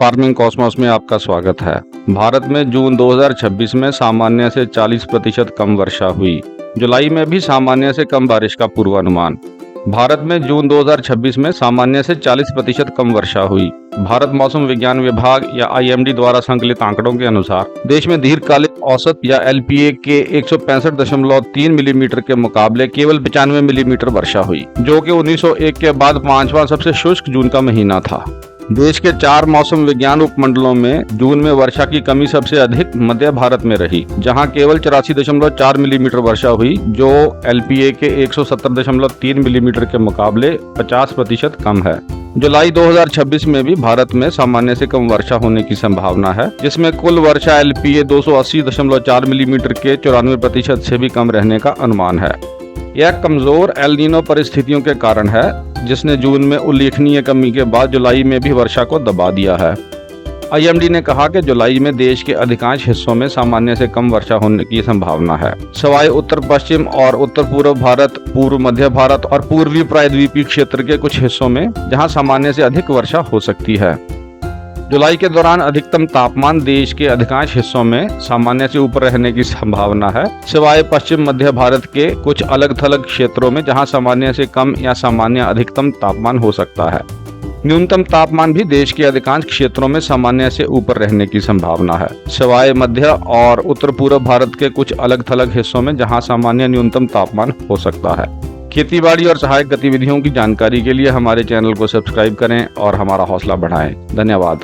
Farming Cosmos में आपका स्वागत है। भारत में जून 2026 में सामान्य से 40% कम वर्षा हुई। जुलाई में भी सामान्य से कम बारिश का पूर्वानुमान। भारत में जून 2026 में सामान्य से 40% कम वर्षा हुई। भारत मौसम विज्ञान विभाग या IMD द्वारा संकलित आंकड़ों के अनुसार देश में दीर्घकालिक औसत या LPA के 165.3 मिलीमीटर के मुकाबले केवल 95 मिलीमीटर वर्षा हुई, जो कि 1901 के बाद पांचवां सबसे शुष्क जून का महीना था। देश के 4 मौसम विज्ञान उपमंडलों में जून में वर्षा की कमी सबसे अधिक मध्य भारत में रही, जहां केवल 84.4 मिलीमीटर वर्षा हुई, जो LPA के 170.3 मिलीमीटर के मुकाबले 50% कम है। जुलाई 2026 में भी भारत में सामान्य से कम वर्षा होने की संभावना है, जिसमें कुल वर्षा LPA 280.4 मिलीमीटर के 94% से भी कम रहने का अनुमान है। यह कमजोर एल नीनो परिस्थितियों के कारण है, जिसने जून में उल्लेखनीय कमी के बाद जुलाई में भी वर्षा को दबा दिया है। IMD ने कहा कि जुलाई में देश के अधिकांश हिस्सों में सामान्य से कम वर्षा होने की संभावना है, सवाए उत्तर पश्चिम और उत्तर पूर्व भारत, पूर्व मध्य भारत और पूर्वी प्रायद्वीपीय क्षेत्र के कुछ हिस्सों में, जहां सामान्य से अधिक वर्षा हो सकती है। जुलाई के दौरान अधिकतम तापमान देश के अधिकांश हिस्सों में सामान्य से ऊपर रहने की संभावना है, सिवाय पश्चिम मध्य भारत के कुछ अलग थलग क्षेत्रों में, जहां सामान्य से कम या सामान्य अधिकतम तापमान हो सकता है। न्यूनतम तापमान भी देश के अधिकांश क्षेत्रों में सामान्य से ऊपर रहने की संभावना है, सिवाय मध्य और उत्तर पूर्व भारत के कुछ अलग थलग हिस्सों में, जहां सामान्य न्यूनतम तापमान हो सकता है। खेतीबाड़ी और सहायक गतिविधियों की जानकारी के लिए हमारे चैनल को सब्सक्राइब करें और हमारा हौसला बढ़ाएं। धन्यवाद।